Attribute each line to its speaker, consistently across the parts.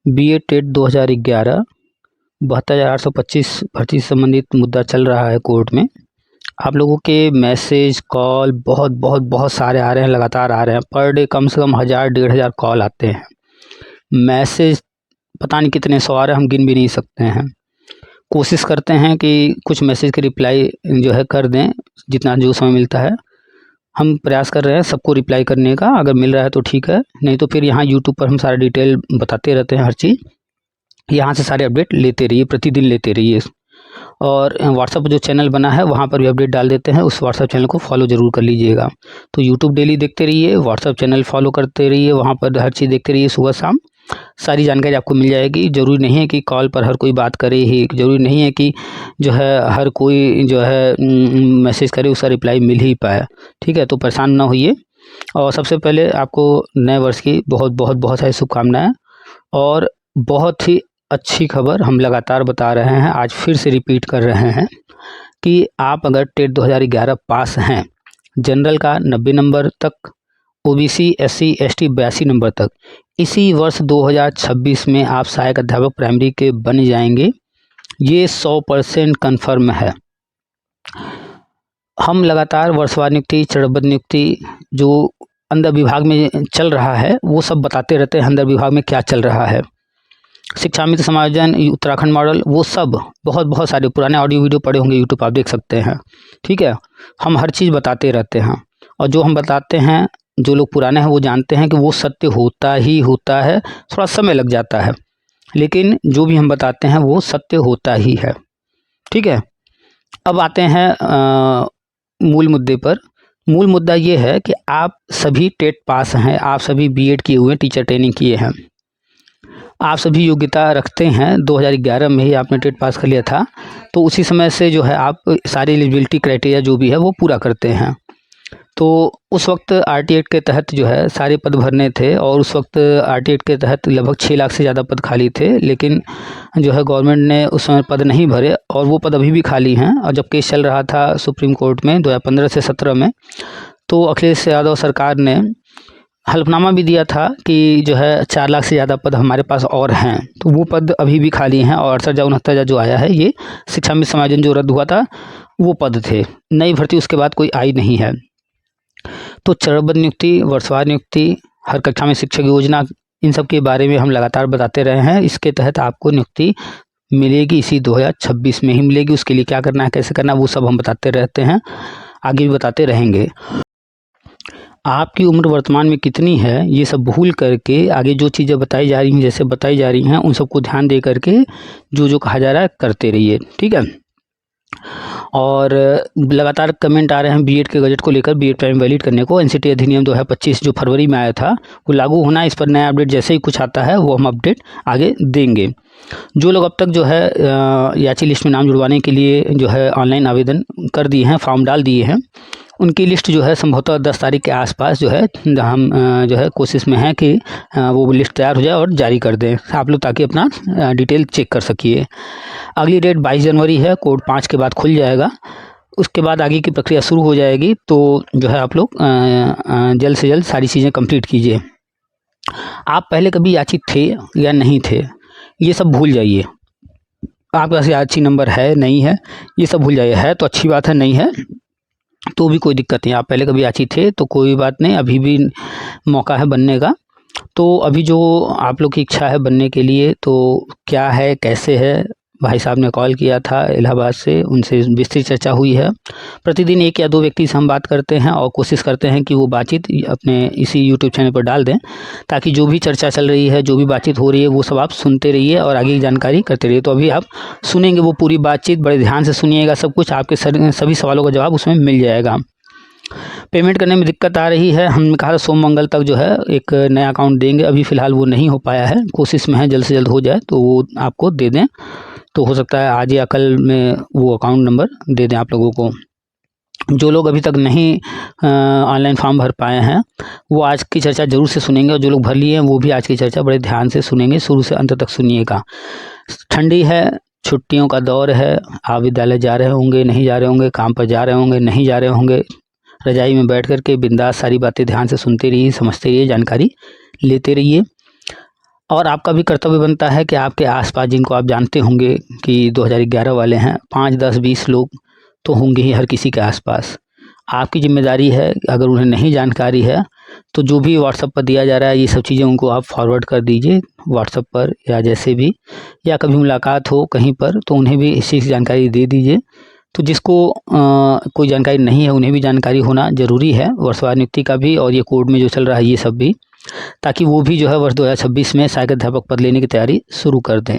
Speaker 1: BEd TET 2011 72,825 भर्ती से संबंधित मुद्दा चल रहा है कोर्ट में। आप लोगों के मैसेज कॉल बहुत सारे आ रहे हैं, लगातार आ रहे हैं। पर डे कम से कम 1,000-1,500 कॉल आते हैं। मैसेज पता नहीं कितने सौ आ रहे हैं, हम गिन भी नहीं सकते हैं। कोशिश करते हैं कि कुछ मैसेज के रिप्लाई जो है कर दें, जितना जो समय मिलता है हम प्रयास कर रहे हैं सबको रिप्लाई करने का। अगर मिल रहा है तो ठीक है, नहीं तो फिर यहाँ यूट्यूब पर हम सारा डिटेल बताते रहते हैं, हर चीज़ यहाँ से सारे अपडेट लेते रहिए, प्रतिदिन लेते रहिए। और व्हाट्सअप जो चैनल बना है वहाँ पर भी अपडेट डाल देते हैं, उस व्हाट्सअप चैनल को फॉलो ज़रूर कर लीजिएगा। तो यूट्यूब डेली देखते रहिए, व्हाट्सअप चैनल फॉलो करते रहिए, वहाँ पर हर चीज़ देखते रहिए, सुबह शाम सारी जानकारी आपको मिल जाएगी। ज़रूरी नहीं है कि कॉल पर हर कोई बात करे ही, ज़रूरी नहीं है कि जो है हर कोई जो है मैसेज करे उसका रिप्लाई मिल ही पाए। ठीक है, तो परेशान ना होइए। और सबसे पहले आपको नए वर्ष की बहुत सारी शुभकामनाएँ। और बहुत ही अच्छी खबर हम लगातार बता रहे हैं, आज फिर से रिपीट कर रहे हैं कि आप अगर टेट 2011 पास हैं, जनरल का 90 नंबर तक, ओबीसी एससी एसटी 82 नंबर तक, इसी वर्ष 2026 में आप सहायक अध्यापक प्राइमरी के बन जाएंगे। ये 100% कन्फर्म है। हम लगातार वर्षवार नियुक्ति, चरणबद्ध नियुक्ति जो अंदर विभाग में चल रहा है वो सब बताते रहते हैं, अंदर विभाग में क्या चल रहा है। शिक्षा मित्र समायोजन, उत्तराखंड मॉडल, वो सब बहुत सारे पुराने ऑडियो वीडियो पड़े होंगे यूट्यूब, आप देख सकते हैं। ठीक है, हम हर चीज़ बताते रहते हैं, और जो हम बताते हैं जो लोग पुराने हैं वो जानते हैं कि वो सत्य होता ही होता है। थोड़ा समय लग जाता है, लेकिन जो भी हम बताते हैं वो सत्य होता ही है। ठीक है, अब आते हैं मूल मुद्दे पर। मूल मुद्दा ये है कि आप सभी टेट पास हैं, आप सभी बीएड किए हुए, टीचर ट्रेनिंग किए हैं, आप सभी योग्यता रखते हैं। 2011 में ही आपने टेट पास कर लिया था, तो उसी समय से जो है आप सारी एलिजिबिलिटी क्राइटेरिया जो भी है वो पूरा करते हैं। तो उस वक्त आरटी एक्ट के तहत जो है सारे पद भरने थे, और उस वक्त आरटी एक्ट के तहत लगभग 6 लाख से ज़्यादा पद खाली थे, लेकिन जो है गवर्नमेंट ने उस समय पद नहीं भरे, और वो पद अभी भी खाली हैं। और जब केस चल रहा था सुप्रीम कोर्ट में 2015 से 17 में, तो अखिलेश यादव सरकार ने हल्फनामा भी दिया था कि जो है 4 लाख से ज़्यादा पद हमारे पास और हैं, तो वो पद अभी भी खाली हैं। और 68,000-69,000 जो आया है ये शिक्षा मित्र समायोजन जो रद्द हुआ था वो पद थे, नई भर्ती उसके बाद कोई आई नहीं है। तो चरणबद्ध नियुक्ति, वर्षवार नियुक्ति, हर कक्षा में शिक्षक योजना, इन सब के बारे में हम लगातार बताते रहे हैं। इसके तहत आपको नियुक्ति मिलेगी, इसी 2026 में ही मिलेगी। उसके लिए क्या करना है, कैसे करना है, वो सब हम बताते रहते हैं, आगे भी बताते रहेंगे। आपकी उम्र वर्तमान में कितनी है ये सब भूल करके आगे जो चीज़ें बताई जा रही हैं, जैसे बताई जा रही हैं, उन सबको ध्यान दे करके जो कहा जा रहा है करते रहिए। ठीक है, और लगातार कमेंट आ रहे हैं बीएड के गजट को लेकर, बीएड प्राइम वैलिड करने को। एनसीटी अधिनियम 2025 जो फरवरी में आया था वो लागू होना है, इस पर नया अपडेट जैसे ही कुछ आता है वो हम अपडेट आगे देंगे। जो लोग अब तक जो है याची लिस्ट में नाम जुड़वाने के लिए जो है ऑनलाइन आवेदन कर दिए हैं, फॉर्म डाल दिए हैं, उनकी लिस्ट जो है संभवतः 10 तारीख के आसपास जो है हम जो है कोशिश में है कि वो लिस्ट तैयार हो जाए और जारी कर दें आप लोग, ताकि अपना डिटेल चेक कर सकिए। अगली डेट 22 जनवरी है, कोड 5 के बाद खुल जाएगा, उसके बाद आगे की प्रक्रिया शुरू हो जाएगी। तो जो है आप लोग जल्द से जल्द सारी चीज़ें कंप्लीट कीजिए। आप पहले कभी याचित थे या नहीं थे ये सब भूल जाइए। आपके पास याची नंबर है नहीं है ये सब भूल जाइए। है तो अच्छी बात है, नहीं है तो भी कोई दिक्कत नहीं। आप पहले कभी याची थे तो कोई बात नहीं, अभी भी मौका है बनने का। तो अभी जो आप लोग की इच्छा है बनने के लिए, तो क्या है कैसे है, भाई साहब ने कॉल किया था इलाहाबाद से, उनसे विस्तृत चर्चा हुई है। प्रतिदिन 1 या 2 व्यक्ति से हम बात करते हैं और कोशिश करते हैं कि वो बातचीत अपने इसी यूट्यूब चैनल पर डाल दें, ताकि जो भी चर्चा चल रही है, जो भी बातचीत हो रही है, वो सब आप सुनते रहिए और आगे की जानकारी करते रहिए। तो अभी आप सुनेंगे वो पूरी बातचीत, बड़े ध्यान से सुनिएगा, सब कुछ आपके सभी सवालों का जवाब उसमें मिल जाएगा। पेमेंट करने में दिक्कत आ रही है, हमने कहा था सोम मंगल तक जो है एक नया अकाउंट देंगे, अभी फ़िलहाल वो नहीं हो पाया है, कोशिश में है जल्द से जल्द हो जाए तो वो आपको दे दें। तो हो सकता है आज या कल में वो अकाउंट नंबर दे दें आप लोगों को। जो लोग अभी तक नहीं ऑनलाइन फॉर्म भर पाए हैं वो आज की चर्चा ज़रूर से सुनेंगे, और जो लोग भर लिए हैं वो भी आज की चर्चा बड़े ध्यान से सुनेंगे, शुरू से अंत तक सुनिएगा। ठंडी है, छुट्टियों का दौर है, आप विद्यालय जा रहे होंगे, नहीं जा रहे होंगे, काम पर जा रहे होंगे, नहीं जा रहे होंगे, रजाई में बैठ कर के बिंदास सारी बातें ध्यान से सुनते रहिए, समझते रहिए, जानकारी लेते रहिए। और आपका भी कर्तव्य बनता है कि आपके आसपास जिनको आप जानते होंगे कि 2011 वाले हैं, 5, 10, 20 लोग तो होंगे ही हर किसी के आसपास। आपकी जिम्मेदारी है, अगर उन्हें नहीं जानकारी है तो जो भी व्हाट्सएप पर दिया जा रहा है ये सब चीज़ें उनको आप फॉरवर्ड कर दीजिए व्हाट्सएप पर, या जैसे भी, या कभी मुलाकात हो कहीं पर तो उन्हें भी इसी की जानकारी दे दीजिए। तो जिसको कोई जानकारी नहीं है उन्हें भी जानकारी होना ज़रूरी है, वर्षवार नियुक्ति का भी और ये कोड में जो चल रहा है ये सब भी, ताकि वो भी जो है वर्ष 2026 में सहायक अध्यापक पद लेने की तैयारी शुरू कर दें।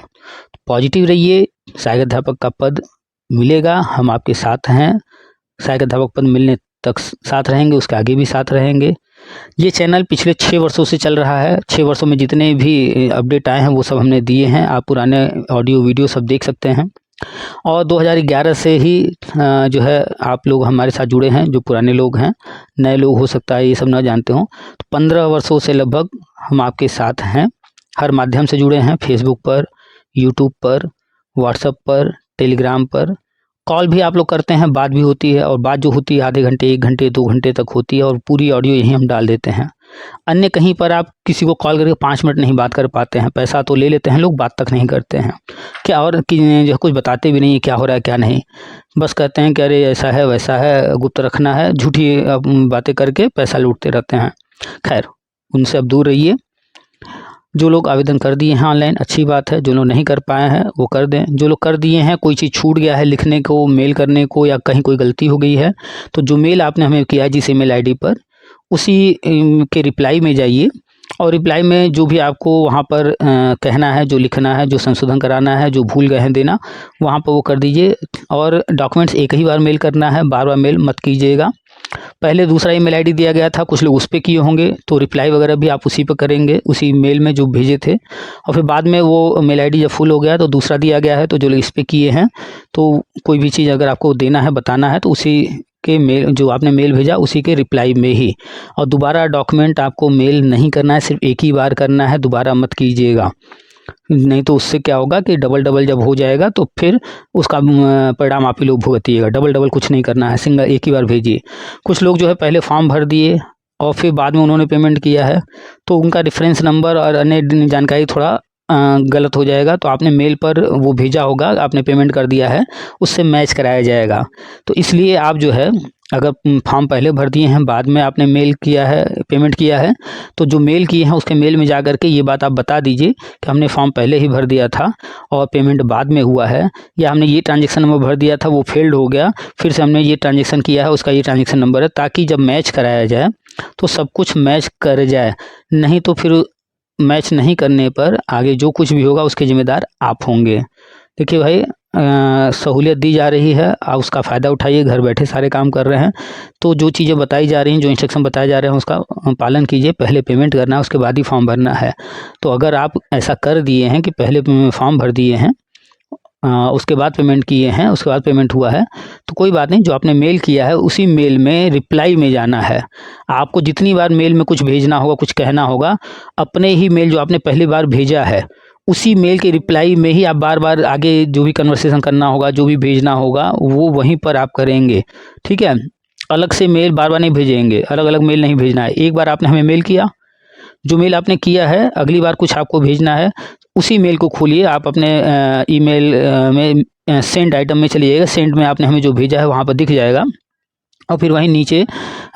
Speaker 1: पॉजिटिव रहिए, सहायक अध्यापक का पद मिलेगा, हम आपके साथ हैं। सहायक अध्यापक पद मिलने तक साथ रहेंगे, उसके आगे भी साथ रहेंगे। ये चैनल पिछले 6 वर्षों से चल रहा है। 6 वर्षों में जितने भी अपडेट आए हैं वो सब हमने दिए हैं, आप पुराने ऑडियो वीडियो सब देख सकते हैं। और 2011 से ही जो है आप लोग हमारे साथ जुड़े हैं, जो पुराने लोग हैं, नए लोग हो सकता है ये सब ना जानते हों, तो 15 वर्षों से लगभग हम आपके साथ हैं। हर माध्यम से जुड़े हैं, फेसबुक पर, यूट्यूब पर, व्हाट्सएप पर, टेलीग्राम पर। कॉल भी आप लोग करते हैं, बात भी होती है, और बात जो होती है आधे घंटे, 1 घंटे, 2 घंटे तक होती है, और पूरी ऑडियो यहीं हम डाल देते हैं। अन्य कहीं पर आप किसी को कॉल करके 5 मिनट नहीं बात कर पाते हैं, पैसा तो ले लेते हैं लोग, बात तक नहीं करते हैं क्या, और कि जो कुछ बताते भी नहीं क्या हो रहा है क्या नहीं, बस कहते हैं कि अरे ऐसा है वैसा है, गुप्त रखना है, झूठी बातें करके पैसा लूटते रहते हैं। खैर, उनसे अब दूर रहिए। जो लोग आवेदन कर दिए हैं ऑनलाइन, अच्छी बात है। जो लोग नहीं कर पाए हैं वो कर दें। जो लोग कर दिए हैं, कोई चीज़ छूट गया है लिखने को, मेल करने को, या कहीं कोई गलती हो गई है, तो जो मेल आपने हमें किया है जिस ईमेल आईडी पर, उसी के रिप्लाई में जाइए, और रिप्लाई में जो भी आपको वहाँ पर कहना है, जो लिखना है, जो संशोधन कराना है, जो भूल गए हैं देना, वहाँ पर वो कर दीजिए। और डॉक्यूमेंट्स एक ही बार मेल करना है, बार बार मेल मत कीजिएगा। पहले दूसरा ईमेल आईडी दिया गया था, कुछ लोग उस पर किए होंगे, तो रिप्लाई वगैरह भी आप उसी पर करेंगे, उसी मेल में जो भेजे थे। और फिर बाद में वो मेल आईडी जब फुल हो गया तो दूसरा दिया गया है, तो जो लोग इस पर किए हैं, तो कोई भी चीज़ अगर आपको देना है, बताना है, तो उसी के मेल, जो आपने मेल भेजा उसी के रिप्लाई में ही। और दोबारा डॉक्यूमेंट आपको मेल नहीं करना है, सिर्फ एक ही बार करना है, दोबारा मत कीजिएगा। नहीं तो उससे क्या होगा कि डबल डबल जब हो जाएगा तो फिर उसका परिणाम आप ही लोग भुगतिएगा। डबल डबल कुछ नहीं करना है, सिंगल एक ही बार भेजिए। कुछ लोग जो है पहले फॉर्म भर दिए और फिर बाद में उन्होंने पेमेंट किया है, तो उनका रेफरेंस नंबर और अन्य जानकारी थोड़ा गलत हो जाएगा। तो आपने मेल पर वो भेजा होगा, आपने पेमेंट कर दिया है, उससे मैच कराया जाएगा। तो इसलिए आप जो है अगर फॉर्म पहले भर दिए हैं, बाद में आपने मेल किया है, पेमेंट किया है, तो जो मेल किए हैं उसके मेल में जा कर के ये बात आप बता दीजिए कि हमने फॉर्म पहले ही भर दिया था और पेमेंट बाद में हुआ है, या हमने ये ट्रांजेक्शन नंबर भर दिया था वो फेल्ड हो गया, फिर से हमने ये ट्रांजेक्शन किया है, उसका ये ट्रांजेक्शन नंबर है, ताकि जब मैच कराया जाए तो सब कुछ मैच कर जाए। नहीं तो फिर मैच नहीं करने पर आगे जो कुछ भी होगा उसके ज़िम्मेदार आप होंगे। देखिए भाई, सहूलियत दी जा रही है, आप उसका फ़ायदा उठाइए, घर बैठे सारे काम कर रहे हैं। तो जो चीज़ें बताई जा रही हैं, जो इंस्ट्रक्शन बताए जा रहे हैं, उसका पालन कीजिए। पहले पेमेंट करना है, उसके बाद ही फॉर्म भरना है। तो अगर आप ऐसा कर दिए हैं कि पहले फॉर्म भर दिए हैं, उसके बाद पेमेंट किए हैं, उसके बाद पेमेंट हुआ है, तो कोई बात नहीं, जो आपने मेल किया है उसी मेल में रिप्लाई में जाना है। आपको जितनी बार मेल में कुछ भेजना होगा, कुछ कहना होगा, अपने ही मेल जो आपने पहली बार भेजा है उसी मेल के रिप्लाई में ही आप बार बार आगे जो भी कन्वर्सेशन करना होगा, जो भी भेजना होगा, वो वहीं पर आप करेंगे। ठीक है, अलग से मेल बार बार नहीं भेजेंगे, अलग अलग मेल नहीं भेजना है। एक बार आपने हमें मेल किया, जो मेल आपने किया है अगली बार कुछ आपको भेजना है, उसी मेल को खोलिए, आप अपने ईमेल में सेंड आइटम में चलिएगा, सेंड में आपने हमें जो भेजा है वहाँ पर दिख जाएगा, और फिर वहीं नीचे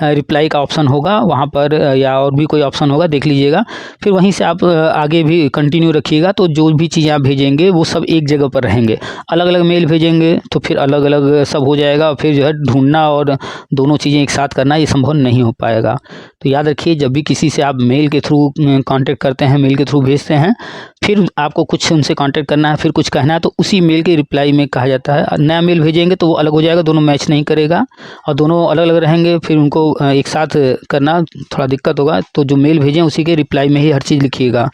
Speaker 1: रिप्लाई का ऑप्शन होगा, वहाँ पर या और भी कोई ऑप्शन होगा, देख लीजिएगा। फिर वहीं से आप आगे भी कंटिन्यू रखिएगा, तो जो भी चीज़ें आप भेजेंगे वो सब एक जगह पर रहेंगे। अलग अलग मेल भेजेंगे तो फिर अलग अलग सब हो जाएगा, और फिर जो है ढूंढना और दोनों चीज़ें एक साथ करना ये संभव नहीं हो पाएगा। तो याद रखिए, जब भी किसी से आप मेल के थ्रू कांटेक्ट करते हैं, मेल के थ्रू भेजते हैं, फिर आपको कुछ उनसे कांटेक्ट करना है, फिर कुछ कहना है, तो उसी मेल के रिप्लाई में कहा जाता है। नया मेल भेजेंगे तो वो अलग हो जाएगा, दोनों मैच नहीं करेगा, और दोनों अलग अलग रहेंगे, फिर उनको एक साथ करना थोड़ा दिक्कत होगा। तो जो मेल भेजें उसी के रिप्लाई में ही हर चीज़ लिखिएगा।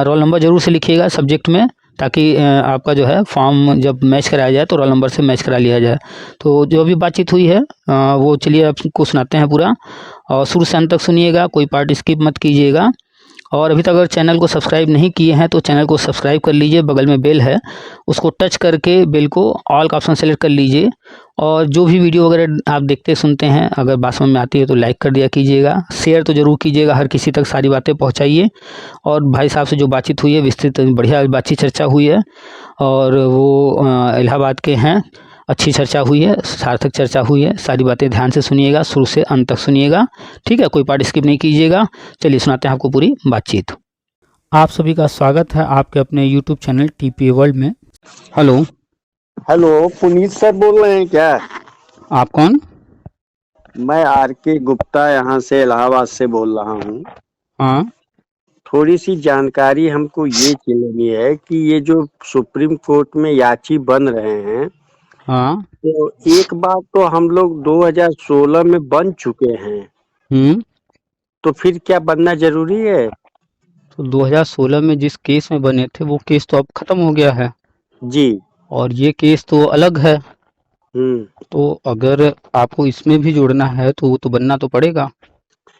Speaker 1: रोल नंबर ज़रूर से लिखिएगा सब्जेक्ट में, ताकि आपका जो है फॉर्म जब मैच कराया जाए तो रोल नंबर से मैच करा लिया जाए। तो जो भी बातचीत हुई है वो चलिए आपको सुनाते हैं पूरा, और शुरू से अंत तक सुनिएगा, कोई पार्ट स्किप मत कीजिएगा। और अभी तक अगर चैनल को सब्सक्राइब नहीं किए हैं तो चैनल को सब्सक्राइब कर लीजिए, बगल में बेल है उसको टच करके बेल को ऑल का ऑप्शन सेलेक्ट कर लीजिए। और जो भी वीडियो वगैरह आप देखते सुनते हैं अगर बात समझ में आती है तो लाइक कर दिया कीजिएगा, शेयर तो ज़रूर कीजिएगा, हर किसी तक सारी बातें पहुँचाइए। और भाई साहब से जो बातचीत हुई है विस्तृत बढ़िया बातचीत चर्चा हुई है और वो इलाहाबाद के हैं, अच्छी चर्चा हुई है, सार्थक चर्चा हुई है। सारी बातें ध्यान से सुनिएगा, शुरू से अंत तक सुनिएगा, ठीक है, कोई पार्ट स्किप नहीं कीजिएगा। चलिए सुनाते हैं आपको पूरी बातचीत। आप सभी का स्वागत है आपके अपने यूट्यूब चैनल टीपीए वर्ल्ड में। हेलो।
Speaker 2: हेलो, पुनीत सर बोल रहे हैं क्या?
Speaker 1: आप कौन?
Speaker 2: मैं आर.के. गुप्ता यहाँ से इलाहाबाद से बोल रहा हूँ।
Speaker 1: हाँ।
Speaker 2: थोड़ी सी जानकारी हमको ये चाहिए है कि ये जो सुप्रीम कोर्ट में याची बन रहे हैं,
Speaker 1: हाँ।
Speaker 2: तो एक बार तो हम लोग 2016 में बन चुके हैं, तो फिर क्या बनना जरूरी है?
Speaker 1: तो 2016 में जिस केस में बने थे वो केस तो अब खत्म हो गया है
Speaker 2: जी।
Speaker 1: और ये केस तो अलग है। तो अगर आपको इसमें भी जोड़ना है तो वो तो बनना तो पड़ेगा।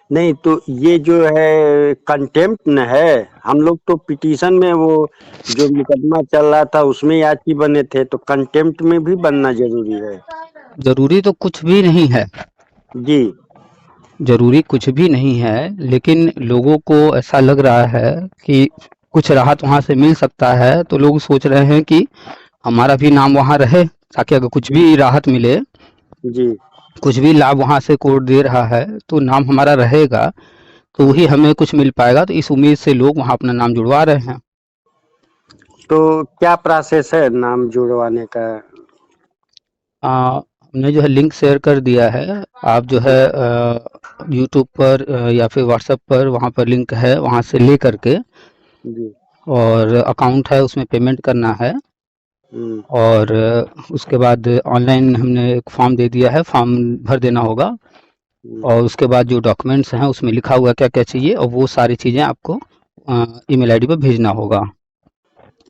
Speaker 2: नहीं तो ये जो है कंटेम्प्ट न है, हम लोग तो पिटीशन में वो जो मुकदमा चल रहा था उसमें याची बने थे, तो कंटेम्प्ट में भी बनना जरूरी है।
Speaker 1: जरूरी तो कुछ भी नहीं है,
Speaker 2: जी।
Speaker 1: जरूरी कुछ भी नहीं है, लेकिन लोगों को ऐसा लग रहा है कि कुछ राहत वहां से मिल सकता है, तो लोग सोच रहे हैं कि हमारा भी नाम वहां रहे, ताकि अगर कुछ भी राहत मिले,
Speaker 2: जी।
Speaker 1: कुछ भी लाभ वहां से कोर्ट दे रहा है तो नाम हमारा रहेगा, तो वही हमें कुछ मिल पाएगा। तो इस उम्मीद से लोग वहां अपना नाम जुड़वा रहे हैं।
Speaker 2: तो क्या प्रोसेस है नाम जुड़वाने का?
Speaker 1: हमने जो है लिंक शेयर कर दिया है, आप जो है यूट्यूब पर या फिर व्हाट्सएप पर वहाँ पर लिंक है, वहाँ से ले करके
Speaker 2: जी।
Speaker 1: और अकाउंट है उसमें पेमेंट करना है। और उसके बाद ऑनलाइन हमने एक फॉर्म दे दिया है, फॉर्म भर देना होगा और उसके बाद जो डॉक्यूमेंट्स हैं उसमें लिखा हुआ क्या क्या चाहिए और वो सारी चीज़ें आपको ईमेल आईडी पर भेजना होगा।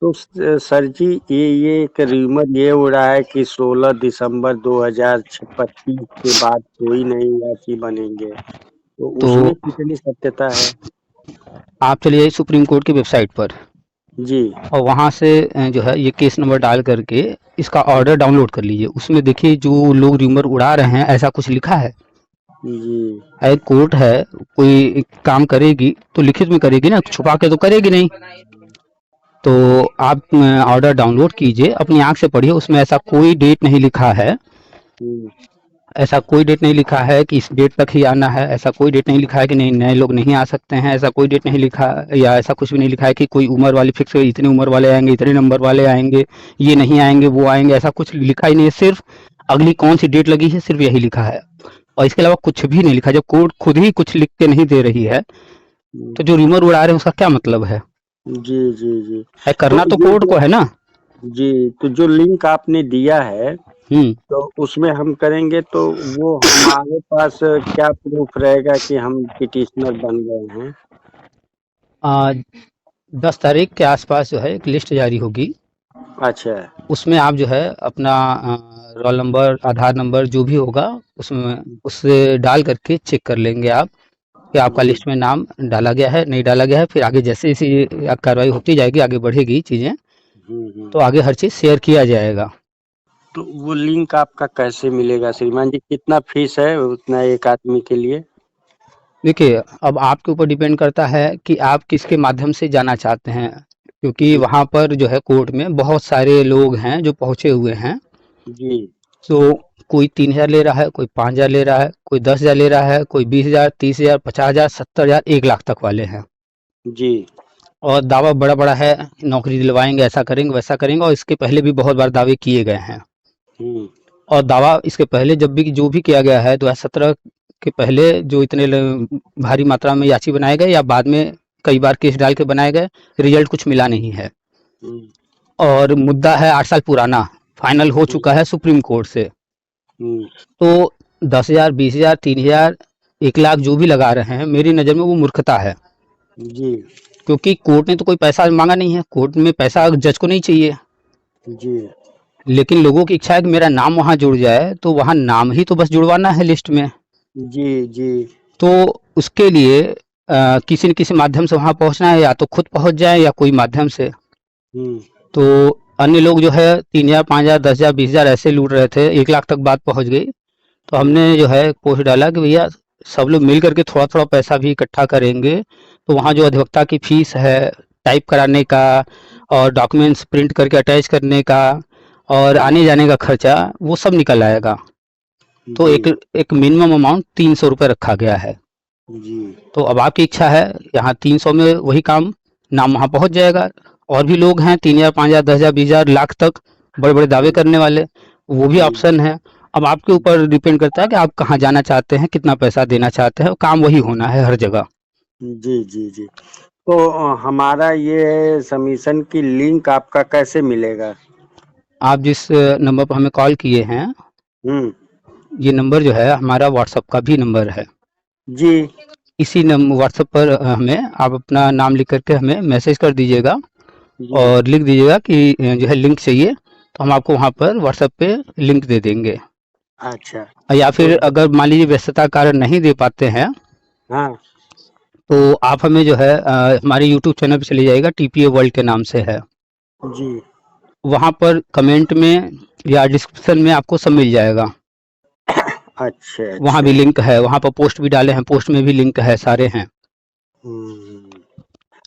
Speaker 2: तो सर जी ये एक रूमर ये हो रहा है कि 16 दिसंबर 2025 के बाद कोई नई याची बनेंगे, तो
Speaker 1: तो
Speaker 2: उसमें कितनी सत्यता है?
Speaker 1: आप चलिए सुप्रीम कोर्ट की वेबसाइट पर
Speaker 2: जी।
Speaker 1: और वहाँ से जो है ये केस नंबर डाल करके इसका ऑर्डर डाउनलोड कर लीजिए। उसमें देखिए जो लोग र्यूमर उड़ा रहे हैं ऐसा कुछ लिखा है।
Speaker 2: जी।
Speaker 1: एक कोर्ट है, कोई काम करेगी तो लिखित में करेगी ना, छुपा के तो करेगी नहीं। तो आप ऑर्डर डाउनलोड कीजिए, अपनी आंख से पढ़िए, उसमें ऐसा कोई डेट नहीं लिखा है, ऐसा कोई डेट नहीं लिखा है कि इस डेट तक ही आना है, ऐसा कोई डेट नहीं लिखा है कि नहीं नए लोग नहीं आ सकते हैं, ऐसा कोई डेट नहीं लिखा, या ऐसा कुछ भी नहीं लिखा है कि कोई उम्र वाली फिक्स है, इतनी उम्र वाले आएंगे, इतने नंबर वाले आएंगे, ये नहीं आएंगे वो आएंगे, ऐसा कुछ लिखा ही नहीं है। सिर्फ अगली कौन सी डेट लगी है सिर्फ यही लिखा है और इसके अलावा कुछ भी नहीं लिखा। जब कोर्ट खुद ही कुछ लिख के नहीं दे रही है तो जो रूमर उड़ा रहे हैं उसका क्या मतलब है?
Speaker 2: जी। जी। जी।
Speaker 1: करना तो कोर्ट को है ना।
Speaker 2: जी, तो जो लिंक आपने दिया है तो उसमें हम करेंगे तो वो हमारे पास क्या प्रूफ रहेगा कि हम पिटिशनर बन गए हैं?
Speaker 1: 10 तारीख के आसपास जो है एक लिस्ट जारी होगी,
Speaker 2: अच्छा।
Speaker 1: उसमें आप जो है अपना रोल नंबर, आधार नंबर जो भी होगा उसमें उससे डाल करके चेक कर लेंगे आप कि आपका लिस्ट में नाम डाला गया है नहीं डाला गया है। फिर आगे जैसे जैसे कार्रवाई होती जाएगी, आगे बढ़ेगी चीज़ें, तो आगे हर चीज़ शेयर किया जाएगा।
Speaker 2: तो वो लिंक आपका कैसे मिलेगा श्रीमान जी? कितना फीस है उतना एक आदमी के लिए?
Speaker 1: देखिए, अब आपके ऊपर डिपेंड करता है कि आप किसके माध्यम से जाना चाहते हैं, क्योंकि वहाँ पर जो है कोर्ट में बहुत सारे लोग हैं जो पहुँचे हुए हैं।
Speaker 2: जी।
Speaker 1: तो कोई 3,000 ले रहा है, कोई 5,000 ले रहा है, कोई 10,000 ले रहा है, कोई 20,000, 30,000, 50,000, 70,000, 1 लाख तक वाले हैं।
Speaker 2: जी।
Speaker 1: और दावा बड़ा बड़ा है, नौकरी दिलवाएंगे, ऐसा करेंगे वैसा करेंगे, और इसके पहले भी बहुत बार दावे किए गए हैं। और दावा इसके पहले जब भी जो भी किया गया है 2017 के पहले जो इतने भारी मात्रा में याची बनाए गए या बाद में कई बार केस डाल के बनाए गए, रिजल्ट कुछ मिला नहीं है। और मुद्दा है 8 साल पुराना, फाइनल हो चुका है सुप्रीम कोर्ट से। तो 10,000, 20,000, 3,000, 1 लाख जो भी लगा रहे हैं, मेरी नज़र में वो मूर्खता है।
Speaker 2: जी।
Speaker 1: क्योंकि कोर्ट ने तो कोई पैसा मांगा नहीं है, कोर्ट में पैसा जज को नहीं चाहिए।
Speaker 2: जी।
Speaker 1: लेकिन लोगों की इच्छा है कि मेरा नाम वहाँ जुड़ जाए, तो वहाँ नाम ही तो बस जुड़वाना है लिस्ट में।
Speaker 2: जी। जी।
Speaker 1: तो उसके लिए किसी न किसी माध्यम से वहाँ पहुँचना है, या तो खुद पहुँच जाए या कोई माध्यम से।
Speaker 2: हम्म,
Speaker 1: तो अन्य लोग जो है 3,000, 5,000, 10,000, 20,000 ऐसे लूट रहे थे, 1 लाख तक बात पहुँच गई। तो हमने जो है एक पोस्ट डाला कि भैया सब लोग मिल करके थोड़ा-थोड़ा पैसा भी इकट्ठा करेंगे, तो वहाँ जो अधिवक्ता की फ़ीस है, टाइप कराने का और डॉक्यूमेंट्स प्रिंट करके अटैच करने का और आने-जाने का खर्चा, वो सब निकल आएगा। तो
Speaker 2: जी
Speaker 1: एक मिनिमम अमाउंट ₹300 रखा गया है।
Speaker 2: जी
Speaker 1: तो अब आपकी इच्छा है, यहाँ 300 में वही काम, नाम वहाँ पहुँच जाएगा। और भी लोग हैं 3,000, 5,000, 10,000, 20,000, लाख तक बड़े-बड़े दावे करने वाले, वो भी
Speaker 2: जी
Speaker 1: ऑप्शन है। अब आपके ऊपर डिपेंड करता है कि आप कहाँ जाना चाहते हैं, कितना पैसा देना चाहते हैं, और काम वही होना है हर जगह।
Speaker 2: जी जी जी। तो हमारा ये सबमिशन की लिंक आपका कैसे मिलेगा?
Speaker 1: आप जिस नंबर पर हमें कॉल किए हैं,
Speaker 2: हम्म,
Speaker 1: ये नंबर जो है हमारा व्हाट्सएप का भी नंबर है।
Speaker 2: जी
Speaker 1: इसी व्हाट्सएप पर हमें आप अपना नाम लिख करके हमें मैसेज कर दीजिएगा
Speaker 2: जी।
Speaker 1: और लिख दीजिएगा कि जो है लिंक चाहिए, तो हम आपको वहाँ पर व्हाट्सएप पे लिंक दे देंगे।
Speaker 2: अच्छा।
Speaker 1: या
Speaker 2: तो
Speaker 1: फिर अगर मान लीजिए व्यस्तता कारण नहीं दे पाते हैं,
Speaker 2: हाँ
Speaker 1: तो आप हमें जो है हमारे यूट्यूब चैनल पे चले जाइएगा, टीपीए वर्ल्ड के नाम से है।
Speaker 2: जी।
Speaker 1: वहाँ पर कमेंट में या डिस्क्रिप्शन में आपको सब मिल जाएगा।
Speaker 2: अच्छा
Speaker 1: वहाँ भी
Speaker 2: अच्छा।
Speaker 1: लिंक है, वहाँ पर पोस्ट भी डाले हैं, पोस्ट में भी लिंक है, सारे हैं।
Speaker 2: हम्म,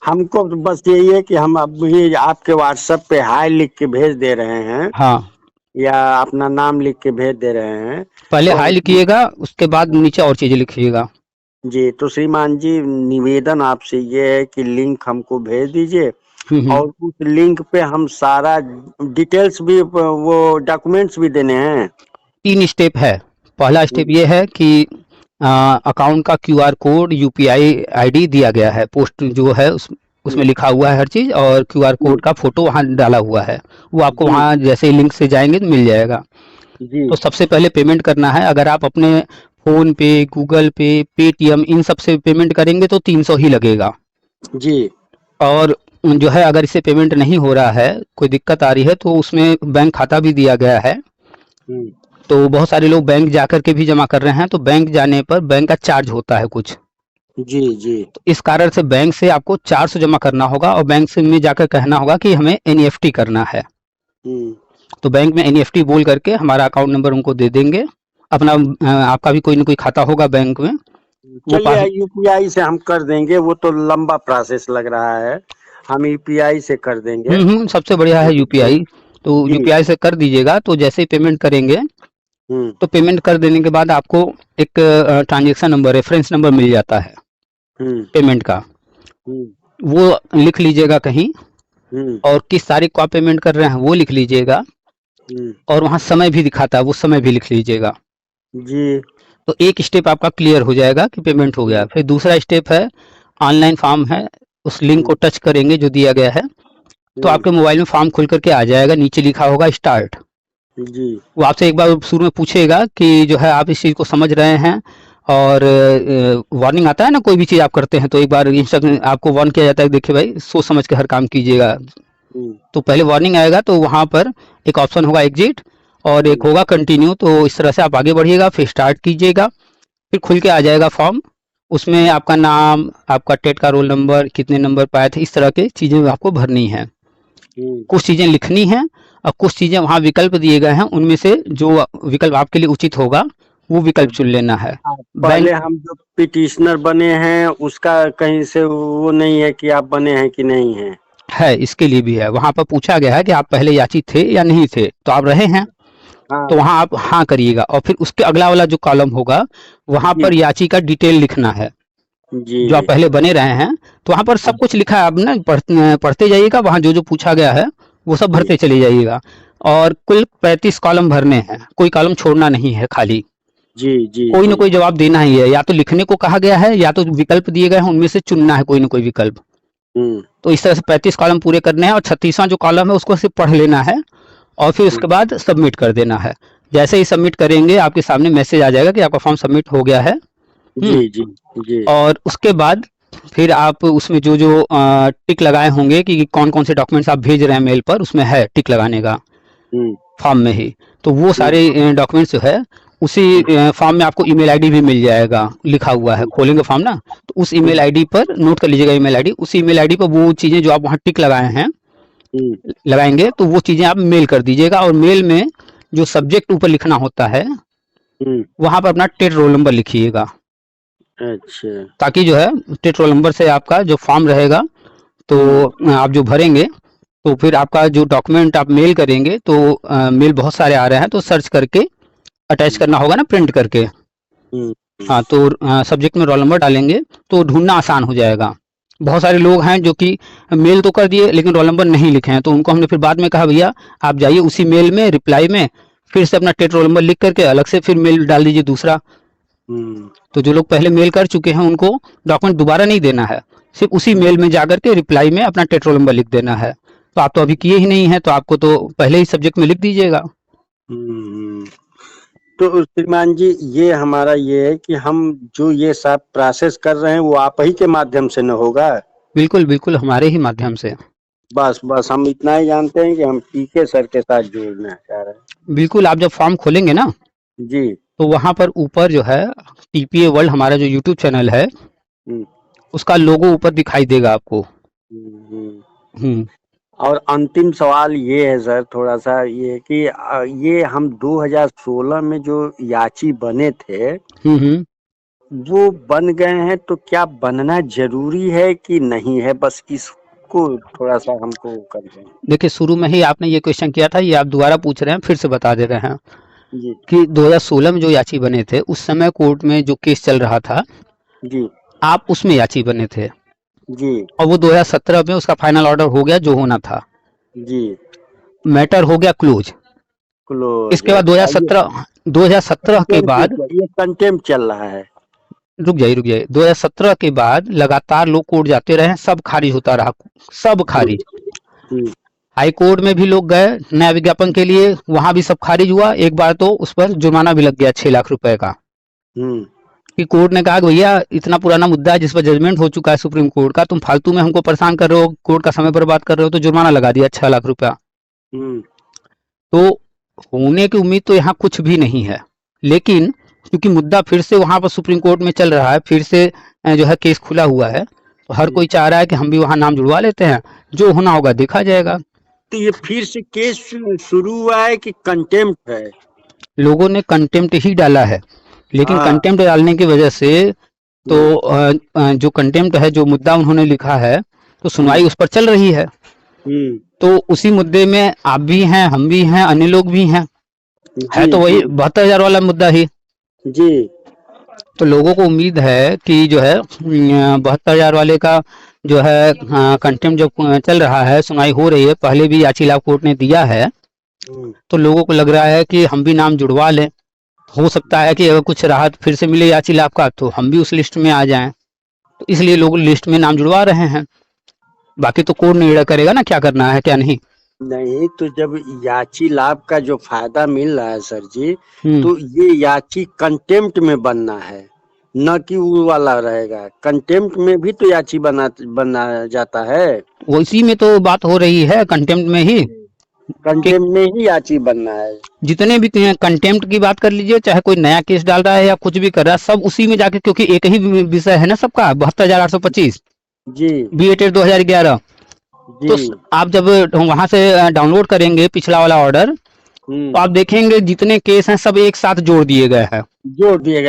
Speaker 2: हमको तो बस यही है कि हम अब ये आपके व्हाट्सएप पे हाय लिख के भेज दे रहे हैं
Speaker 1: हाँ,
Speaker 2: या अपना नाम लिख के भेज दे रहे हैं।
Speaker 1: पहले
Speaker 2: तो
Speaker 1: हाय लिखिएगा, उसके बाद नीचे और चीज़ें लिखिएगा।
Speaker 2: जी, तो श्रीमान जी निवेदन आपसे ये है कि लिंक हमको भेज दीजिए
Speaker 1: हुँ।
Speaker 2: और उस लिंक पे हम सारा डिटेल्स भी वो डॉक्यूमेंट्स भी देने हैं।
Speaker 1: 3 स्टेप है। पहला स्टेप ये है कि अकाउंट का क्यूआर कोड, यूपीआई आईडी दिया गया है। पोस्ट जो है उसमें लिखा हुआ है हर चीज़, और क्यूआर
Speaker 2: जी
Speaker 1: कोड का फ़ोटो वहाँ डाला हुआ है। वो आपको
Speaker 2: जी
Speaker 1: वहाँ जैसे ही लिंक से जाएँगे तो मिल जाएगा।
Speaker 2: जी
Speaker 1: तो सबसे पहले पेमेंट करना है। अगर आप अपने फ़ोनपे, गूगल पे, पेटीएम इन सब से पेमेंट करेंगे तो 300 ही लगेगा।
Speaker 2: जी।
Speaker 1: और जो है अगर इससे पेमेंट नहीं हो रहा है, कोई दिक्कत आ रही है, तो उसमें बैंक खाता भी दिया गया है।
Speaker 2: हम्म,
Speaker 1: तो बहुत सारे लोग बैंक जाकर के भी जमा कर रहे हैं, तो बैंक जाने पर बैंक का चार्ज होता है कुछ।
Speaker 2: जी जी।
Speaker 1: तो इस कारण से बैंक से आपको 400 जमा करना होगा और बैंक से में जाकर कहना होगा कि हमें एनईएफटी करना है।
Speaker 2: हम्म,
Speaker 1: तो बैंक में एनईएफटी बोल करके हमारा अकाउंट नंबर उनको दे देंगे। अपना आपका भी कोई न कोई खाता होगा बैंक में, वो
Speaker 2: चलिए
Speaker 1: पास।
Speaker 2: यूपीआई से हम कर देंगे, वो तो लंबा प्रोसेस लग रहा है। हम यूपीआई से कर देंगे।
Speaker 1: सबसे बढ़िया है यूपीआई। तो
Speaker 2: जी।
Speaker 1: यूपीआई से कर दीजिएगा, तो जैसे ही पेमेंट करेंगे,
Speaker 2: हम्म
Speaker 1: तो पेमेंट कर देने के बाद आपको एक ट्रांजैक्शन नंबर, रेफरेंस नंबर मिल जाता है
Speaker 2: हम्म
Speaker 1: पेमेंट का।
Speaker 2: हम्म
Speaker 1: वो लिख लीजिएगा कहीं,
Speaker 2: हम्म
Speaker 1: और किस तारीख को आप पेमेंट कर रहे हैं वो लिख लीजिएगा,
Speaker 2: हम्म,
Speaker 1: और वहाँ समय भी दिखाता है, वो समय भी लिख लीजिएगा।
Speaker 2: जी।
Speaker 1: तो एक स्टेप आपका क्लियर हो जाएगा कि पेमेंट हो गया।
Speaker 2: हम्म
Speaker 1: फिर दूसरा स्टेप है, ऑनलाइन फॉर्म है, उस लिंक को
Speaker 2: हम्म
Speaker 1: टच करेंगे जो दिया गया है, तो
Speaker 2: हम्म,
Speaker 1: आपके मोबाइल में फॉर्म खुल करके आ जाएगा, नीचे लिखा होगा स्टार्ट।
Speaker 2: जी
Speaker 1: वो आपसे एक बार शुरू में पूछेगा कि जो है आप इस चीज़ को समझ रहे हैं, और वार्निंग आता है ना, कोई भी चीज़ आप करते हैं तो एक बार इंस्ट्रक्शन आपको वार्न किया जाता है, देखिए भाई सोच समझ के हर काम कीजिएगा।
Speaker 2: हम्म
Speaker 1: तो पहले वार्निंग आएगा, तो वहाँ पर एक ऑप्शन होगा एग्जिट, और एक
Speaker 2: हम्म
Speaker 1: होगा कंटिन्यू। तो इस तरह से आप आगे बढ़िएगा, फिर स्टार्ट कीजिएगा, फिर खुल के आ जाएगा फॉर्म। उसमें आपका नाम, आपका टेट का रोल नंबर, कितने नंबर पाए थे, इस तरह की चीज़ें आपको भरनी है।
Speaker 2: हम्म।
Speaker 1: कुछ चीज़ें लिखनी हैं, और कुछ चीज़ें वहाँ विकल्प दिए गए हैं, उनमें से जो विकल्प आपके लिए उचित होगा वो विकल्प चुन लेना है।
Speaker 2: हाँ,
Speaker 1: बैंक
Speaker 2: पहले हम जो पिटिशनर बने हैं उसका कहीं से वो नहीं है कि आप बने हैं कि नहीं है।
Speaker 1: है, इसके लिए भी है। वहाँ पर पूछा गया है कि आप पहले याची थे या नहीं थे, तो आप रहे हैं,
Speaker 2: हाँ।
Speaker 1: तो वहाँ आप हाँ करिएगा, और फिर उसके अगला वाला जो कॉलम होगा, वहाँ
Speaker 2: जी
Speaker 1: पर याची का डिटेल लिखना है। जो आप
Speaker 2: जी
Speaker 1: पहले बने रहे हैं, तो वहाँ पर सब कुछ लिखा है, आप ना पढ़ते जाइएगा, वहाँ जो जो पूछा गया है वो सब
Speaker 2: जी
Speaker 1: भरते चले जाइएगा। और कुल 35 कॉलम भरने हैं, कोई कॉलम छोड़ना नहीं है खाली।
Speaker 2: जी जी
Speaker 1: कोई ना
Speaker 2: जी।
Speaker 1: कोई जवाब देना ही है, या तो लिखने को कहा गया है, या तो विकल्प दिए गए हैं उनमें से चुनना है कोई ना कोई विकल्प।
Speaker 2: हम्म
Speaker 1: तो इस तरह से 35 कॉलम पूरे करने हैं, और 36वां जो कॉलम है उसको सिर्फ पढ़ लेना है, और फिर उसके
Speaker 2: हम्म,
Speaker 1: बाद सबमिट कर देना है। जैसे ही सबमिट करेंगे, आपके सामने मैसेज आ जाएगा कि आपका फॉर्म सबमिट हो गया है।
Speaker 2: जी
Speaker 1: हम्म
Speaker 2: जी जी।
Speaker 1: और उसके बाद फिर आप उसमें जो जो टिक लगाए होंगे कि कौन कौन से डॉक्यूमेंट्स आप भेज रहे हैं मेल पर, उसमें है टिक लगाने का
Speaker 2: हम्म
Speaker 1: फॉर्म में ही। तो वो
Speaker 2: हम्म
Speaker 1: सारे डॉक्यूमेंट्स जो है उसी फॉर्म में आपको ईमेल आईडी भी मिल जाएगा, लिखा हुआ है, खोलेंगे फॉर्म ना, तो उस ईमेल आईडी पर नोट कर लीजिएगा, ईमेल आईडी, उस ईमेल आईडी पर वो चीज़ें जो आप वहाँ टिक लगाए हैं लगाएंगे, तो वो चीज़ें आप मेल कर दीजिएगा। और मेल में जो सब्जेक्ट ऊपर लिखना होता है वहाँ पर अपना टेट रोल नंबर लिखिएगा।
Speaker 2: अच्छा।
Speaker 1: ताकि जो है टेट रोल नंबर से आपका जो फॉर्म रहेगा तो आप जो भरेंगे तो फिर आपका जो डॉक्यूमेंट आप मेल करेंगे तो मेल बहुत सारे आ रहे हैं तो सर्च करके अटैच करना होगा ना, प्रिंट करके। हाँ, तो सब्जेक्ट में रोल नंबर डालेंगे तो ढूंढना आसान हो जाएगा। बहुत सारे लोग हैं जो कि मेल तो कर दिए लेकिन रोल नंबर नहीं लिखे हैं, तो उनको हमने फिर बाद में कहा भैया आप जाइए उसी मेल में रिप्लाई में फिर से अपना टेट रोल नंबर लिख करके अलग से फिर मेल डाल दीजिए दूसरा। तो जो लोग पहले मेल कर चुके हैं उनको डॉक्यूमेंट दोबारा नहीं देना है, सिर्फ उसी मेल में जाकर के रिप्लाई में अपना टेट रोल नंबर लिख देना है। तो आप तो अभी किए ही नहीं है, तो आपको तो पहले ही सब्जेक्ट में लिख दीजिएगा।
Speaker 2: तो श्रीमान जी ये हमारा ये है कि हम जो ये सब प्रोसेस कर रहे हैं वो आप ही के माध्यम से न होगा?
Speaker 1: बिल्कुल बिल्कुल, हमारे ही माध्यम से।
Speaker 2: बस बस हम इतना ही जानते हैं कि हम पीके सर के साथ जुड़ना चाह रहे हैं।
Speaker 1: बिल्कुल, आप जब फॉर्म खोलेंगे ना
Speaker 2: जी,
Speaker 1: तो वहाँ पर ऊपर जो है टीपीए वर्ल्ड हमारा जो यूट्यूब चैनल है उसका लोगो ऊपर दिखाई देगा आपको।
Speaker 2: और अंतिम सवाल ये है सर, थोड़ा सा ये कि ये हम 2016 में जो याची बने थे वो बन गए हैं, तो क्या बनना जरूरी है कि नहीं है? बस इसको थोड़ा सा हमको कर दें।
Speaker 1: देखिए, शुरू में ही आपने ये क्वेश्चन किया था, ये आप दोबारा पूछ रहे हैं, फिर से बता दे रहे हैं
Speaker 2: जी
Speaker 1: कि 2016 में जो याची बने थे उस समय कोर्ट में जो केस चल रहा था
Speaker 2: जी
Speaker 1: आप उसमें याची बने थे
Speaker 2: जी
Speaker 1: और वो 2017 में उसका फाइनल ऑर्डर हो गया जो होना था,
Speaker 2: जी,
Speaker 1: मैटर हो गया क्लोज।
Speaker 2: क्लोज।
Speaker 1: इसके बाद 2017 के बाद
Speaker 2: ये कंटेम्प्ट चल रहा है।
Speaker 1: रुक जाइए 2017 के बाद लगातार लोग कोर्ट जाते रहे, सब खारिज होता रहा, सब खारिज। हाई कोर्ट में भी लोग गए नया विज्ञापन के लिए, वहां भी सब खारिज हुआ। एक बार तो उस पर जुर्माना भी लग गया 6 लाख रुपए का, कि कोर्ट ने कहा कि भैया इतना पुराना मुद्दा है जिस पर जजमेंट हो चुका है सुप्रीम कोर्ट का, तुम फालतू में हमको परेशान कर रहे हो, कोर्ट का समय बर्बाद कर रहे हो, तो जुर्माना लगा दिया 6 लाख रुपया। तो होने की उम्मीद तो यहाँ कुछ भी नहीं है, लेकिन क्योंकि मुद्दा फिर से वहां पर सुप्रीम कोर्ट में चल रहा है, फिर से जो है केस खुला हुआ है, तो हर कोई चाह रहा है कि हम भी वहां नाम जुड़वा लेते हैं, जो होना होगा देखा जाएगा।
Speaker 2: तो ये फिर से केस शुरू हुआ है कि कंटेम्प्ट है?
Speaker 1: लोगों ने कंटेम्प्ट ही डाला है, लेकिन कंटेम्प्ट डालने की वजह से तो जो कंटेम्प्ट है, जो मुद्दा उन्होंने लिखा है, तो सुनवाई उस पर चल रही है। तो उसी मुद्दे में आप भी हैं, हम भी हैं, अन्य लोग भी हैं, है तो वही 72,000 वाला मुद्दा ही
Speaker 2: जी।
Speaker 1: तो लोगों को उम्मीद है कि जो है 72,000 वाले का जो है कंटेम्प्ट जो चल रहा है, सुनवाई हो रही है, पहले भी याची लाभ कोर्ट ने दिया है, तो लोगों को लग रहा है कि हम भी नाम जुड़वा लें। हो सकता है कि अगर कुछ राहत फिर से मिले याची लाभ का तो हम भी उस लिस्ट में आ जाएं, तो इसलिए लोग लिस्ट में नाम जुड़वा रहे हैं। बाकी तो कोर्ट निर्णय करेगा ना क्या करना है क्या नहीं।
Speaker 2: नहीं, तो जब याची लाभ का जो फायदा मिल रहा है सर जी, तो ये याची कंटेम्प्ट में बनना है, न कि वो वाला रहेगा। कंटेम्प्ट में भी तो याची बना जाता है,
Speaker 1: उसी में तो बात हो रही है, कंटेम्प्ट में ही,
Speaker 2: कंटेम्प्ट में ही याची बनना है। जितने
Speaker 1: भी कंटेम्प्ट की बात कर लीजिए, चाहे कोई नया केस डाल रहा है या कुछ भी कर रहा है, सब उसी में जाके, क्योंकि एक ही विषय है ना सबका, 72,825
Speaker 2: जी,
Speaker 1: BA 2011। तो आप जब वहां से डाउनलोड करेंगे पिछला वाला ऑर्डर, तो आप देखेंगे जितने केस हैं सब एक साथ जोड़ दिए गए हैं,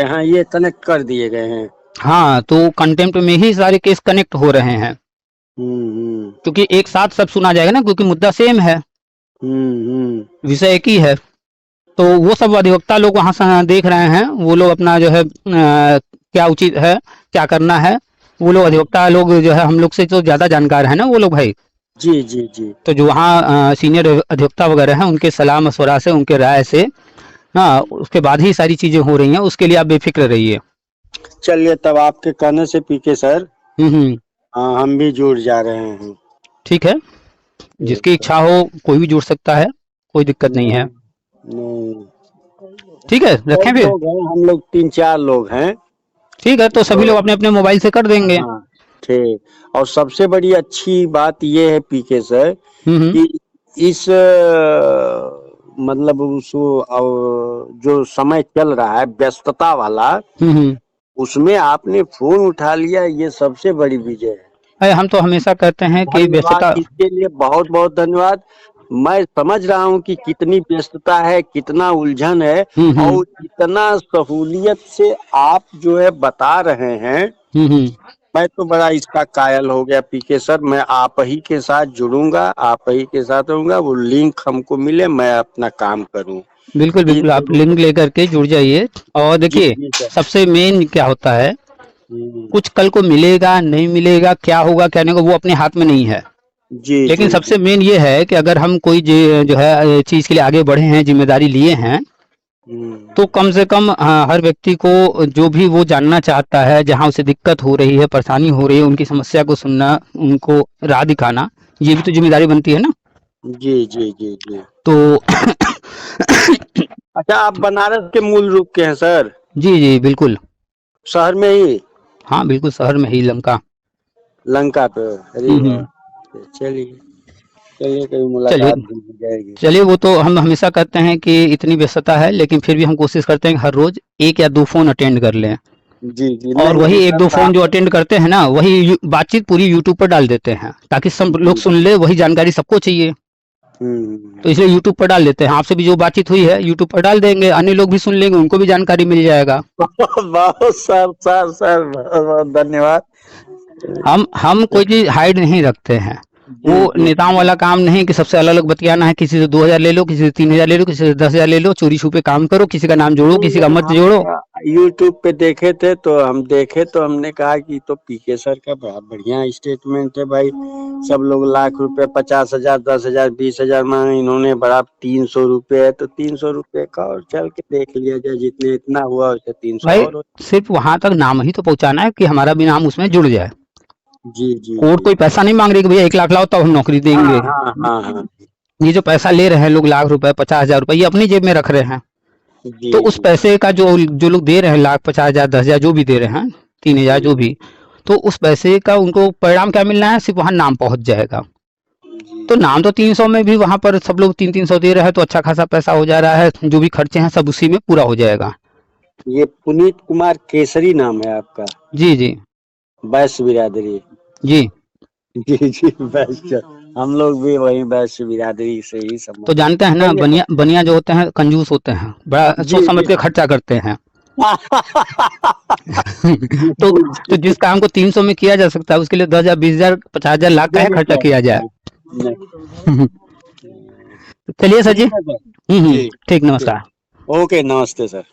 Speaker 2: हाँ, ये कनेक्ट कर दिए गए हैं।
Speaker 1: हाँ, तो कंटेम्प्ट में ही सारे केस कनेक्ट हो रहे हैं, क्योंकि एक साथ सब सुना जाएगा ना, क्योंकि मुद्दा सेम है, विषय एक ही है। तो वो सब अधिवक्ता लोग वहां से देख रहे हैं, वो लोग अपना जो है क्या उचित है क्या करना है, वो लोग अधिवक्ता लोग जो है हम लोग से तो ज्यादा जानकार है ना वो लोग भाई।
Speaker 2: जी जी जी।
Speaker 1: तो जो वहाँ सीनियर अधिवक्ता वगैरह हैं, उनके सलाह मशवरा से, उनके राय से, हाँ, उसके बाद ही सारी चीजें हो रही हैं, उसके लिए आप बेफिक्र रहिए।
Speaker 2: चलिए, तब आपके कहने से पीके सर हम भी जुड़ जा रहे हैं।
Speaker 1: ठीक है, जिसकी इच्छा हो कोई भी जुड़ सकता है, कोई दिक्कत नहीं है। ठीक है, रखें फिर।
Speaker 2: हम लोग 3-4 लोग हैं।
Speaker 1: ठीक है, तो सभी लोग अपने अपने मोबाइल से कर देंगे।
Speaker 2: ठीक। और सबसे बड़ी अच्छी बात ये है पीके सर कि इस मतलब जो समय चल रहा है व्यस्तता वाला, उसमें आपने फोन उठा लिया, ये सबसे बड़ी विजय है।
Speaker 1: अरे हम तो हमेशा कहते हैं कि
Speaker 2: धन्यवाद,
Speaker 1: व्यस्तता।
Speaker 2: इसके लिए बहुत बहुत धन्यवाद। मैं समझ रहा हूँ कि कितनी व्यस्तता है, कितना उलझन है, और इतना सहूलियत से आप जो है बता रहे हैं। मैं तो बड़ा इसका कायल हो गया पीके सर। मैं आप ही के साथ जुड़ूंगा, आप ही के साथ रहूंगा, वो लिंक हमको मिले, मैं अपना काम करूं।
Speaker 1: बिल्कुल बिल्कुल, आप लिंक लेकर के जुड़ जाइए। और
Speaker 2: जी
Speaker 1: देखिए
Speaker 2: जी सर।
Speaker 1: सबसे मेन क्या होता है, कुछ कल को मिलेगा नहीं मिलेगा, क्या होगा क्या नहीं होगा, वो अपने हाथ में नहीं है।
Speaker 2: जी
Speaker 1: लेकिन
Speaker 2: जी जी।
Speaker 1: सबसे मेन ये है कि अगर हम कोई जो है चीज के लिए आगे बढ़े हैं, जिम्मेदारी लिए हैं, तो कम से कम हर व्यक्ति को जो भी वो जानना चाहता है, जहाँ उसे दिक्कत हो रही है, परेशानी हो रही है, उनकी समस्या को सुनना, उनको राह दिखाना, ये भी तो जिम्मेदारी बनती है ना।
Speaker 2: जी जी जी जी।
Speaker 1: तो
Speaker 2: अच्छा, आप बनारस के मूल रूप के हैं सर?
Speaker 1: जी जी बिल्कुल।
Speaker 2: शहर में ही?
Speaker 1: हाँ बिल्कुल, शहर में ही, लंका।
Speaker 2: लंका पे? अरे वाह, चलिए चलिए, कभी
Speaker 1: चलिए
Speaker 2: मुलाकात भी हो जाएगी।
Speaker 1: चलिए, वो तो हम हमेशा कहते हैं कि इतनी व्यस्तता है, लेकिन फिर भी हम कोशिश करते हैं कि हर रोज एक या दो फोन अटेंड कर लें।
Speaker 2: जी जी,
Speaker 1: और
Speaker 2: नहीं
Speaker 1: वही
Speaker 2: नहीं
Speaker 1: एक
Speaker 2: सर,
Speaker 1: दो फोन जो अटेंड करते हैं ना, वही बातचीत पूरी यूट्यूब पर डाल देते हैं, ताकि सब लोग
Speaker 2: जी।
Speaker 1: सुन ले, वही जानकारी सबको चाहिए। तो इसलिए यूट्यूब पर डाल देते हैं, आपसे भी जो बातचीत हुई है यूट्यूब पर डाल देंगे, अन्य लोग भी सुन लेंगे, उनको भी जानकारी मिल जाएगा।
Speaker 2: बहुत सर सर सर, बहुत बहुत धन्यवाद।
Speaker 1: हम कोई चीज हाइड नहीं रखते हैं।
Speaker 2: जी
Speaker 1: वो
Speaker 2: जी
Speaker 1: नेताओं वाला काम नहीं कि सबसे अलग अलग बतियाना है, किसी से 2000 ले लो, किसी से 3000 ले लो, किसी से 10,000 ले लो, चोरी छुपे काम करो, किसी का नाम जोड़ो, किसी का मत जोड़ो।
Speaker 2: यूट्यूब पे देखे थे तो हम देखे, तो हमने कहा कि तो पीके सर का बड़ा बढ़िया स्टेटमेंट है भाई। सब लोग लाख रुपए, 50,000, 10,000, 20,000 मांगे, इन्होंने बड़ा 300 रुपए है, तो 300 रुपए का और चल के देख लिया जाए, जितने इतना हुआ उससे 300
Speaker 1: भाई
Speaker 2: और हो।
Speaker 1: सिर्फ वहां तक नाम ही तो पहुंचाना है कि हमारा भी नाम उसमें जुड़ जाए।
Speaker 2: जी जी
Speaker 1: कोर्ट
Speaker 2: जी।
Speaker 1: कोई पैसा नहीं मांग रही कि भैया 1 लाख लाओ तब हम नौकरी
Speaker 2: हाँ
Speaker 1: देंगे।
Speaker 2: हाँ हाँ हाँ।
Speaker 1: ये जो पैसा ले रहे हैं लोग, लाख रुपए, 50,000 रुपए, ये अपनी जेब में रख रहे हैं।
Speaker 2: जी
Speaker 1: तो उस
Speaker 2: जी
Speaker 1: पैसे का जो जो लोग दे रहे हैं, लाख, 50,000, 10,000 जो भी दे रहे हैं, 3,000 जो भी, तो उस पैसे का उनको परिणाम क्या मिलना है, सिर्फ वहां नाम पहुंच जाएगा।
Speaker 2: जी।
Speaker 1: तो नाम तो 300 में भी वहां पर सब लोग 300 दे रहे हैं, तो अच्छा खासा पैसा हो जा रहा है, जो भी खर्चे हैं सब उसी में पूरा हो जाएगा।
Speaker 2: ये पुनीत कुमार केसरी नाम है आपका?
Speaker 1: जी जी
Speaker 2: वैश्य बिरादरी?
Speaker 1: जी।
Speaker 2: जी जी, वैश्य। हम लोग भी वही वैश्य बिरादरी से ही
Speaker 1: तो
Speaker 2: संबंध।
Speaker 1: जानते हैं ना,
Speaker 2: चलिए
Speaker 1: बनिया बनिया जो होते हैं कंजूस होते हैं, बड़ा
Speaker 2: जी
Speaker 1: सोच समझ
Speaker 2: जी।
Speaker 1: के खर्चा करते हैं।
Speaker 2: जी
Speaker 1: तो
Speaker 2: जी।
Speaker 1: जिस काम को 300 में किया जा सकता है, उसके लिए 10,000, 20,000, 50,000, लाख का है
Speaker 2: नहीं
Speaker 1: खर्चा
Speaker 2: किया
Speaker 1: किया
Speaker 2: जाता
Speaker 1: जाए।
Speaker 2: है। नहीं।
Speaker 1: चलिए सर जी।
Speaker 2: ठीक है सर। जी।
Speaker 1: ठीक,
Speaker 2: ठीक।
Speaker 1: नमस्कार।
Speaker 2: ओके, नमस्ते सर।